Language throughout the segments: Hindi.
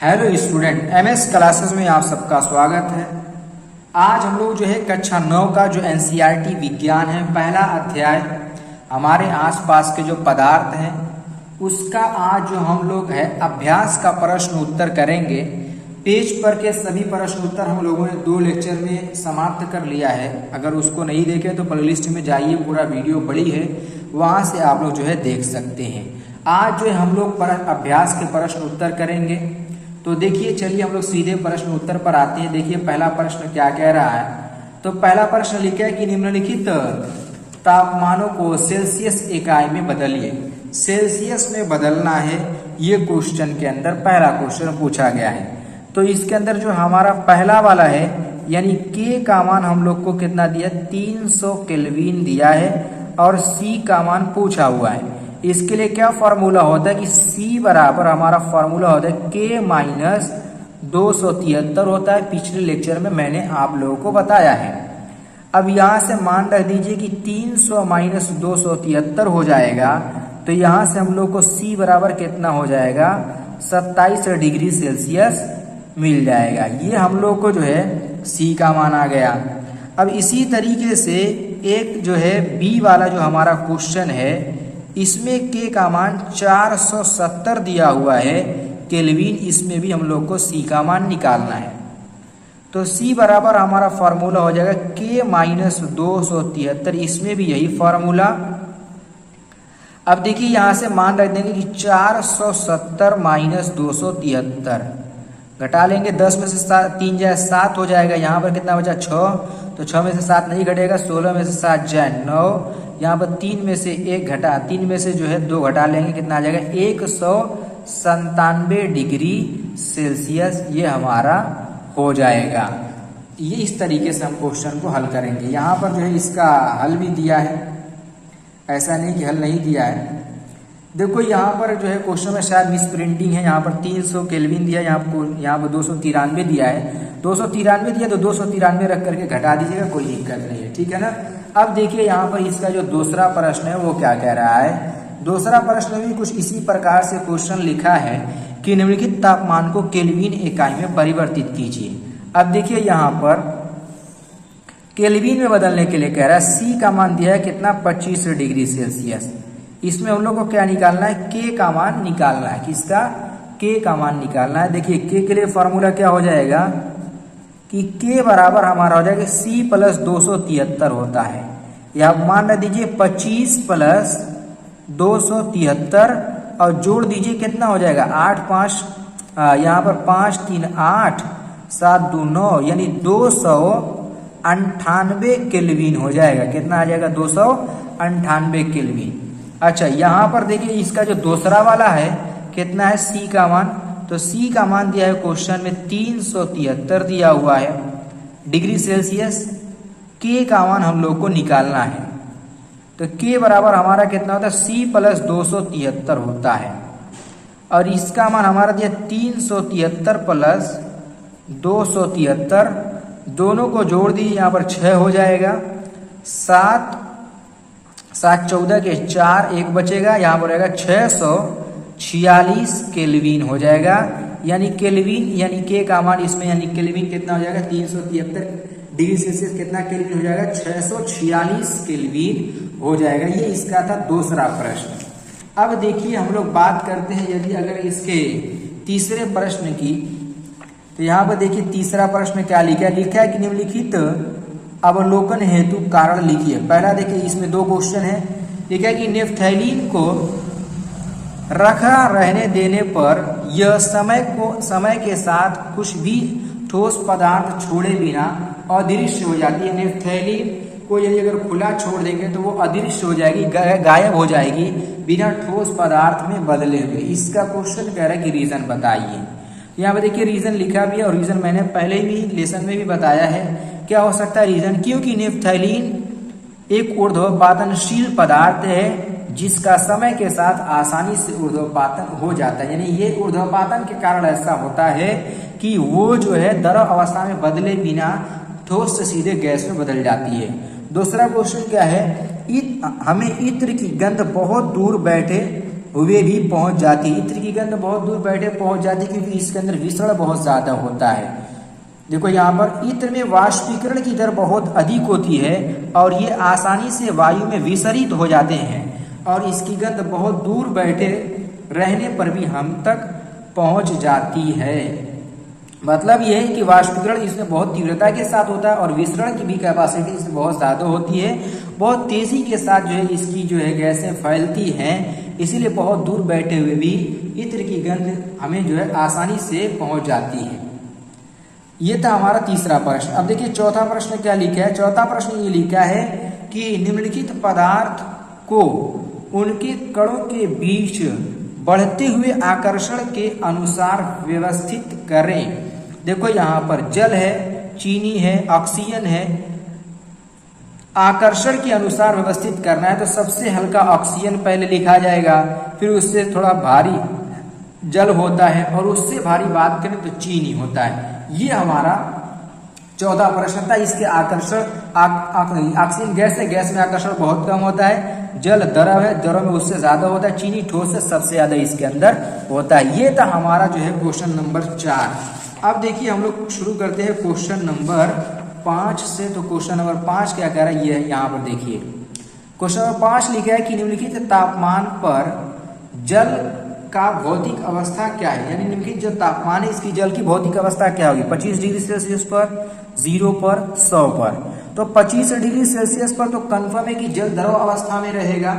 हेलो स्टूडेंट, एमएस क्लासेस में आप सबका स्वागत है। आज हम लोग जो है कक्षा 9 का जो एनसीईआरटी विज्ञान है पहला अध्याय हमारे आसपास के जो पदार्थ हैं उसका आज जो हम लोग है अभ्यास का प्रश्न उत्तर करेंगे। पेज पर के सभी प्रश्न उत्तर हम लोगों ने 2 लेक्चर में समाप्त कर लिया है। अगर उसको नहीं देखे तो प्लेलिस्ट में जाइए, पूरा वीडियो पड़ी है, वहाँ से आप लोग जो है देख सकते हैं। आज जो है हम लोग अभ्यास के प्रश्न उत्तर करेंगे। तो देखिए, चलिए हम लोग सीधे प्रश्न उत्तर पर आते हैं। देखिए पहला प्रश्न क्या कह रहा है। तो पहला प्रश्न लिखा है कि निम्नलिखित तापमानों को सेल्सियस इकाई में बदलिए। सेल्सियस में बदलना है, ये क्वेश्चन के अंदर पहला क्वेश्चन पूछा गया है। तो इसके अंदर जो हमारा पहला वाला है यानी के का मान हम लोग को कितना दिया, 300 केल्विन दिया है और सी का मान पूछा हुआ है। इसके लिए क्या फॉर्मूला होता है कि C बराबर हमारा फॉर्मूला होता है K माइनस 273 होता है। पिछले लेक्चर में मैंने आप लोगों को बताया है। अब यहाँ से मान रख दीजिए कि 300 माइनस 273 हो जाएगा। तो यहाँ से हम लोग को C बराबर कितना हो जाएगा, 27 डिग्री सेल्सियस मिल जाएगा। ये हम लोग को जो है C का मान आ गया। अब इसी तरीके से एक जो है B वाला जो हमारा क्वेश्चन है, इसमें के का मान 470 दिया हुआ है केल्विन। इसमें भी हम लोग को सी का मान निकालना है। तो सी बराबर हमारा फॉर्मूला हो जाएगा के माइनस 273। इसमें भी यही फॉर्मूला। अब देखिए यहाँ से मान रख देंगे कि 470 माइनस 273 घटा लेंगे। 10 में से 3 जाए 7 हो जाएगा। यहाँ पर कितना बचा, 6। तो 6 में से 7 नहीं घटेगा। 16 में से 7 जाए 9। यहाँ पर 3 में से 1 घटा, 3 में से जो है 2 घटा लेंगे, कितना आ जाएगा 197 डिग्री सेल्सियस ये हमारा हो जाएगा। ये इस तरीके से हम क्वेश्चन को हल करेंगे। यहाँ पर जो है इसका हल भी दिया है, ऐसा नहीं कि हल नहीं दिया है। देखो यहाँ पर जो है क्वेश्चन में शायद मिस प्रिंटिंग है। यहाँ पर 300 केल्विन दिया है, यहाँ पर 293 दिया है। 293 दिया तो 293 रख करके घटा दीजिएगा, कोई दिक्कत नहीं है, ठीक है ना। अब देखिए यहाँ पर इसका जो दूसरा प्रश्न है वो क्या कह रहा है। दूसरा प्रश्न भी कुछ इसी प्रकार से क्वेश्चन लिखा है कि निम्नलिखित तापमान को केल्विन इकाई में परिवर्तित कीजिए। अब देखिए यहाँ पर केल्विन में बदलने के लिए कह रहा है। सी का मान दिया है कितना, 25 डिग्री सेल्सियस। इसमें हम लोग को क्या निकालना है, के का मान निकालना है। किसका, के का मान निकालना है। देखिए के लिए फॉर्मूला क्या हो जाएगा कि के बराबर हमारा हो जाएगा C प्लस 273 होता है। या मान रख दीजिए 25 प्लस 273 और जोड़ दीजिए कितना हो जाएगा, 8 5 यहाँ पर 5 3 8 7 2 9 यानी 298 केल्विन हो जाएगा। कितना आ जाएगा, 298 केल्विन। अच्छा यहाँ पर देखिए इसका जो दूसरा वाला है कितना है, C का मान। तो C का मान दिया है क्वेश्चन में 373 दिया हुआ है डिग्री सेल्सियस। K का मान हम लोग को निकालना है। तो K बराबर हमारा कितना होता है, C प्लस 273 होता है। और इसका मान हमारा दिया 373 प्लस 273, दोनों को जोड़ दीजिए, यहाँ पर 6 हो जाएगा। 7 7 14 के 4 1 बचेगा, यहाँ पर रहेगा 646 केल्विन हो जाएगा। यानी केल्विन यानी के का मान इसमें यानी केल्विन कितना हो जाएगा, 373 डिग्री सेल्सियस कितना केल्विन हो जाएगा, 646 केल्विन हो जाएगा। ये इसका था दूसरा प्रश्न। अब देखिए हम लोग बात करते हैं यदि अगर इसके तीसरे प्रश्न की। तो यहाँ पर देखिए तीसरा प्रश्न क्या लिखा है, लिखा है कि निम्नलिखित अवलोकन हेतु कारण लिखिए। पहला देखिए इसमें 2 क्वेश्चन है। लिखा है कि नेफ्थैलीन को रखा रहने देने पर यह समय के साथ कुछ भी ठोस पदार्थ छोड़े बिना अदृश्य हो जाती है। नेफ्थैलीन को यदि अगर खुला छोड़ देंगे तो वो अदृश्य हो जाएगी, गायब हो जाएगी बिना ठोस पदार्थ में बदले हुए। इसका क्वेश्चन कह रहा है कि रीजन बताइए। यहाँ पे देखिए रीजन लिखा भी है और रीजन मैंने पहले भी लेसन में भी बताया है। क्या हो सकता है रीजन, क्योंकि नेफ्थैलीन एक ऊर्ध्वपातनशील पदार्थ है जिसका समय के साथ आसानी से ऊर्ध्वपातन हो जाता है। यानी ये ऊर्ध्वपातन के कारण ऐसा होता है कि वो जो है द्रव अवस्था में बदले बिना ठोस से सीधे गैस में बदल जाती है। दूसरा क्वेश्चन क्या है, हमें इत्र की गंध बहुत दूर बैठे हुए भी पहुंच जाती है। इत्र की गंध बहुत दूर बैठे पहुंच जाती है, क्योंकि इसके अंदर विसरण बहुत ज्यादा होता है। देखो यहाँ पर इत्र में वाष्पीकरण की दर बहुत अधिक होती है और ये आसानी से वायु में विसरित हो जाते हैं और इसकी गंध बहुत दूर बैठे रहने पर भी हम तक पहुंच जाती है। मतलब यह है कि वाष्पीकरण इसमें बहुत तीव्रता के साथ होता है और विसरण की भी कैपेसिटी इसमें बहुत ज़्यादा होती है। बहुत तेज़ी के साथ जो है इसकी जो है गैसें फैलती हैं, इसीलिए बहुत दूर बैठे हुए भी इत्र की गंध हमें जो है आसानी से पहुंच जाती है। ये था हमारा तीसरा प्रश्न। अब देखिए चौथा प्रश्न क्या लिखा है। चौथा प्रश्न ये लिखा है कि निम्नलिखित पदार्थ को उनके कणों के बीच बढ़ते हुए आकर्षण के अनुसार व्यवस्थित करें। देखो यहाँ पर जल है, चीनी है, ऑक्सीजन है। आकर्षण के अनुसार व्यवस्थित करना है तो सबसे हल्का ऑक्सीजन पहले लिखा जाएगा, फिर उससे थोड़ा भारी जल होता है और उससे भारी बात करें तो चीनी होता है। ये हमारा चौथा प्रश्न था। इसके आकर्षण ऑक्सीजन गैस है, गैस में आकर्षण बहुत कम होता है। जल द्रव है, द्रव में उससे ज्यादा होता है। चीनी ठोस से सबसे ज्यादा इसके अंदर होता है। ये था हमारा जो है क्वेश्चन नंबर 4। अब देखिए हम लोग शुरू करते हैं क्वेश्चन नंबर 5 से। तो क्वेश्चन नंबर 5 क्या कह रहा है, ये है यहाँ पर देखिए। क्वेश्चन नंबर 5 लिखा है कि निम्नलिखित तापमान पर जल का भौतिक अवस्था क्या है। यानी निम्नलिखित जो तापमान है इसकी जल की भौतिक अवस्था क्या होगी। 25 डिग्री सेल्सियस पर, 0 पर, 100 पर। तो 25 डिग्री सेल्सियस पर तो कंफर्म है कि जल द्रव अवस्था में रहेगा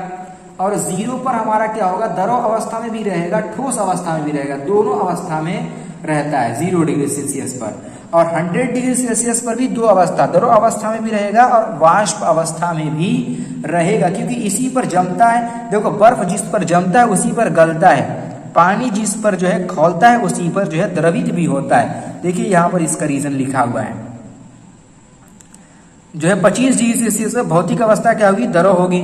और 0 पर हमारा क्या होगा, द्रव अवस्था में भी रहेगा, ठोस अवस्था में भी रहेगा, दोनों अवस्था में रहता है 0 डिग्री सेल्सियस पर। और 100 डिग्री सेल्सियस पर भी दो अवस्था, द्रव अवस्था में भी रहेगा और वाष्प अवस्था में भी रहेगा, क्योंकि इसी पर जमता है। देखो बर्फ जिस पर जमता है उसी पर गलता है, पानी जिस पर जो है खौलता है उसी पर जो है द्रवित भी होता है। देखिए यहाँ पर इसका रीजन लिखा हुआ है जो है 25 डिग्री सेल्सियस में भौतिक अवस्था क्या होगी, द्रव होगी।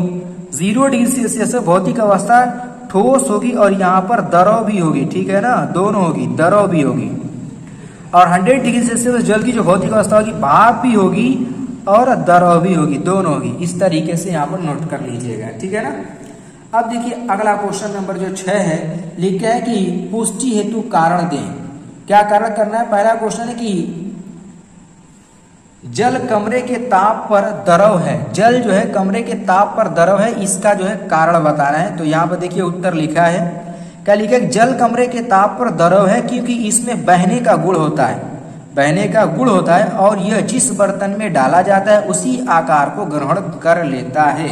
0 डिग्री सेल्सियस में भौतिक अवस्था ठोस होगी और यहाँ पर द्रव भी होगी, ठीक है ना, दोनों होगी, द्रव भी होगी। और 100 डिग्री सेल्सियस जल की जो भौतिक अवस्था होगी भाप भी होगी और द्रव भी होगी, दोनों होगी। इस तरीके से यहाँ पर नोट कर लीजिएगा, ठीक है ना। अब देखिए अगला क्वेश्चन नंबर जो 6 है, लिखा है कि पुष्टि हेतु कारण दें। क्या कारण करना है। पहला क्वेश्चन है कि जल कमरे के ताप पर द्रव है, जल जो है कमरे के ताप पर द्रव है, इसका जो है कारण बताना है। तो यहाँ पर देखिए उत्तर लिखा है, क्या लिखा है, जल कमरे के ताप पर द्रव है क्योंकि इसमें बहने का गुण होता है, बहने का गुण होता है और यह जिस बर्तन में डाला जाता है उसी आकार को ग्रहण कर लेता है।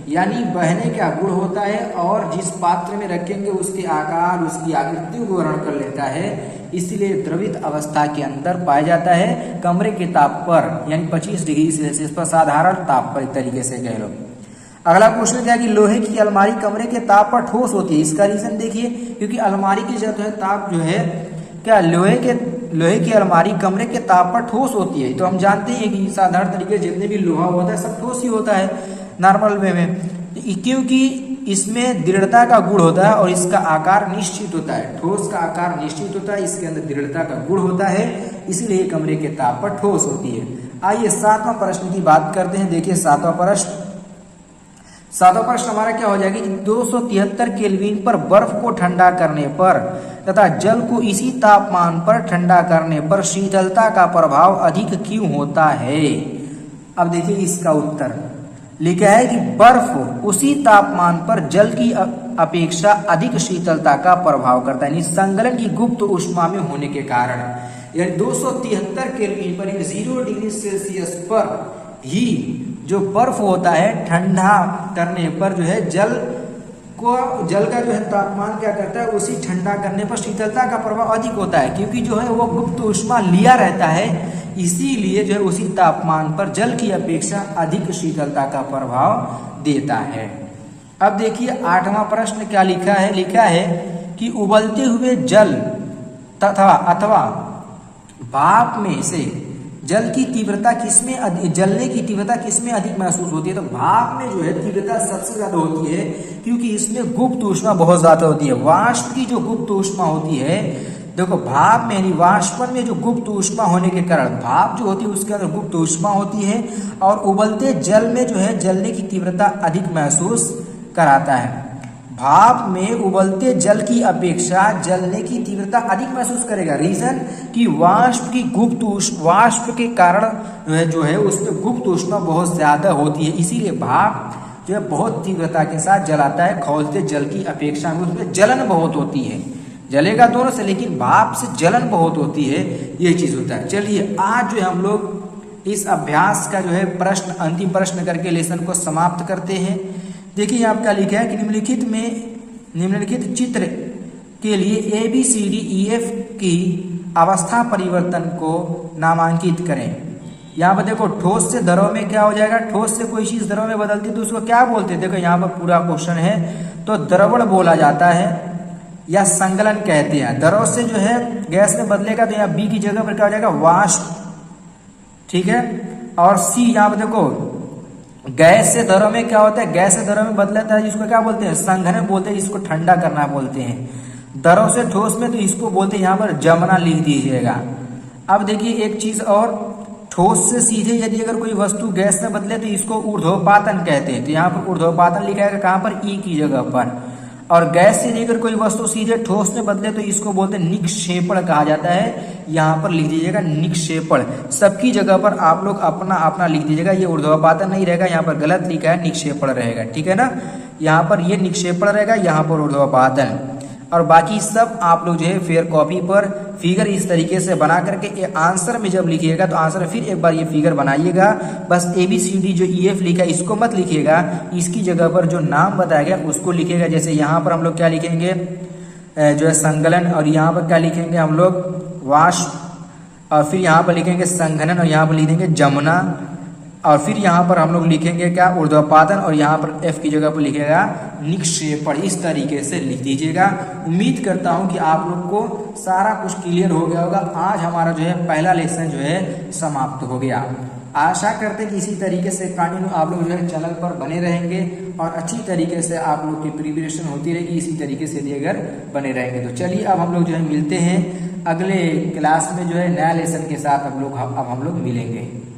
यानी बहने का गुण होता है और जिस पात्र में रखेंगे उसके आकार, उसकी आकृति को ग्रहण कर लेता है, इसलिए द्रवित अवस्था के अंदर पाया जाता है कमरे के ताप पर, यानी 25 डिग्री सेल्सियस पर, साधारण ताप पर एक तरीके से कह लो। अगला क्वेश्चन क्या है कि लोहे की अलमारी कमरे के ताप पर ठोस होती है। इसका रीजन देखिए, क्योंकि अलमारी की जो है ताप जो है क्या, लोहे की अलमारी कमरे के ताप पर ठोस होती है। तो हम जानते हैं कि साधारण तरीके जितने भी लोहा होता है सब ठोस ही होता है नॉर्मल वे में, क्योंकि इसमें दृढ़ता का गुण होता है और इसका आकार निश्चित होता है। ठोस का आकार निश्चित होता है, इसके अंदर दृढ़ता का गुण होता है, इसीलिए कमरे के ताप पर ठोस होती है। आइए 7वां प्रश्न की बात करते हैं। देखिए 7वां प्रश्न हमारा क्या हो जाएगा कि 273 केल्विन पर बर्फ को ठंडा करने पर तथा जल को इसी तापमान पर ठंडा करने पर शीतलता का प्रभाव अधिक क्यों होता है। अब देखिए इसका उत्तर लिखा है कि बर्फ उसी तापमान पर जल की अपेक्षा अधिक शीतलता का प्रभाव करता है, संगलन की गुप्त ऊष्मा में होने के कारण। यानी 273 केल्विन पर 0 डिग्री सेल्सियस पर ही जो बर्फ होता है ठंडा करने पर जो है जल का जो है तापमान क्या करता है, उसी ठंडा करने पर शीतलता का प्रभाव अधिक होता है, क्योंकि जो है वो गुप्त ऊष्मा लिया रहता है, इसीलिए जो है उसी तापमान पर जल की अपेक्षा अधिक शीतलता का प्रभाव देता है। अब देखिए 8वां प्रश्न क्या लिखा है, लिखा है कि उबलते हुए जल अथवा भाप में से जल की तीव्रता किसमें जलने की तीव्रता किसमें अधिक महसूस होती है। तो भाप में जो है तीव्रता सबसे ज्यादा होती है, क्योंकि इसमें गुप्त ऊष्मा बहुत ज्यादा होती है। वाष्प की जो गुप्त ऊष्मा होती है, देखो भाप में यानी वाष्पन में जो गुप्त ऊष्मा होने के कारण भाप जो होती है उसके अंदर गुप्त ऊष्मा होती है और उबलते जल में जो है जलने की तीव्रता अधिक महसूस कराता है। भाप में उबलते जल की अपेक्षा जलने की तीव्रता अधिक महसूस करेगा। रीजन कि वाष्प के कारण जो है उसमें गुप्त ऊष्मा बहुत ज्यादा होती है, इसीलिए भाप जो है बहुत तीव्रता के साथ जलाता है खौलते जल की अपेक्षा में। उसमें जलन बहुत होती है, जलेगा दोनों से लेकिन भाप से जलन बहुत होती है, ये चीज होता है। चलिए आज जो है हम लोग इस अभ्यास का जो है प्रश्न अंतिम प्रश्न करके लेसन को समाप्त करते हैं। देखिए यहाँ क्या लिखा है कि निम्नलिखित चित्र के लिए ABCDEF की अवस्था परिवर्तन को नामांकित करें। यहाँ पर देखो ठोस से द्रव में क्या हो जाएगा, ठोस से कोई चीज द्रव में बदलती है तो उसको क्या बोलते हैं। देखो यहाँ पर पूरा क्वेश्चन है तो द्रवण बोला जाता है या संगलन कहते हैं। द्रव से जो है गैस में बदलेगा तो यहाँ बी की जगह पर क्या हो जाएगा, वाष्प, ठीक है। और सी यहाँ पर देखो गैस से द्रव में क्या होता है, गैस से द्रव में बदलता है जिसको क्या बोलते हैं, संघनन बोलते हैं, जिसको ठंडा करना बोलते हैं। द्रव से ठोस में तो इसको बोलते हैं यहाँ पर जमना लिख दीजिएगा। अब देखिए एक चीज और, ठोस से सीधे यदि अगर कोई वस्तु गैस में बदले तो इसको ऊर्ध्वपातन कहते हैं। तो यहाँ पर ऊर्ध्वपातन लिखा है कहाँ पर, ई की जगह पर। और गैस से लेकर कोई वस्तु सीधे ठोस में बदले तो इसको बोलते हैं निक्षेपण कहा जाता है। यहाँ पर लिख दीजिएगा निक्षेपण, सबकी जगह पर आप लोग अपना अपना लिख दीजिएगा। ये ऊर्ध्वपातन नहीं रहेगा, यहाँ पर गलत लिखा है, निक्षेपण रहेगा, ठीक है ना। यहाँ पर ये निक्षेपण रहेगा, यहाँ पर ऊर्ध्वपातन। और बाकी सब आप लोग जो है फेयर कॉपी पर फिगर इस तरीके से बना करके आंसर में जब लिखिएगा तो आंसर फिर एक बार ये फिगर बनाइएगा। बस ABCD जो EF लिखा है इसको मत लिखिएगा, इसकी जगह पर जो नाम बताया गया उसको लिखिएगा। जैसे यहाँ पर हम लोग क्या लिखेंगे, जो है संगलन, और यहाँ पर क्या लिखेंगे हम लोग, वाष्प, और फिर यहाँ पर लिखेंगे संघनन, और यहाँ पर लिखेंगे जमना, और फिर यहाँ पर हम लोग लिखेंगे क्या, ऊर्ध्वपातन, और यहाँ पर F की जगह पर लिखेगा निक्षेपण। इस तरीके से लिख दीजिएगा। उम्मीद करता हूँ कि आप लोग को सारा कुछ क्लियर हो गया होगा। आज हमारा जो है पहला लेसन जो है समाप्त हो गया। आशा करते हैं कि इसी तरीके से कंटिन्यू आप लोग जो है चैनल पर बने रहेंगे और अच्छी तरीके से आप लोग की प्रिपरेशन होती रहेगी, इसी तरीके से भी अगर बने रहेंगे। तो चलिए अब हम लोग जो है मिलते हैं अगले क्लास में जो है नया लेसन के साथ अब हम लोग मिलेंगे।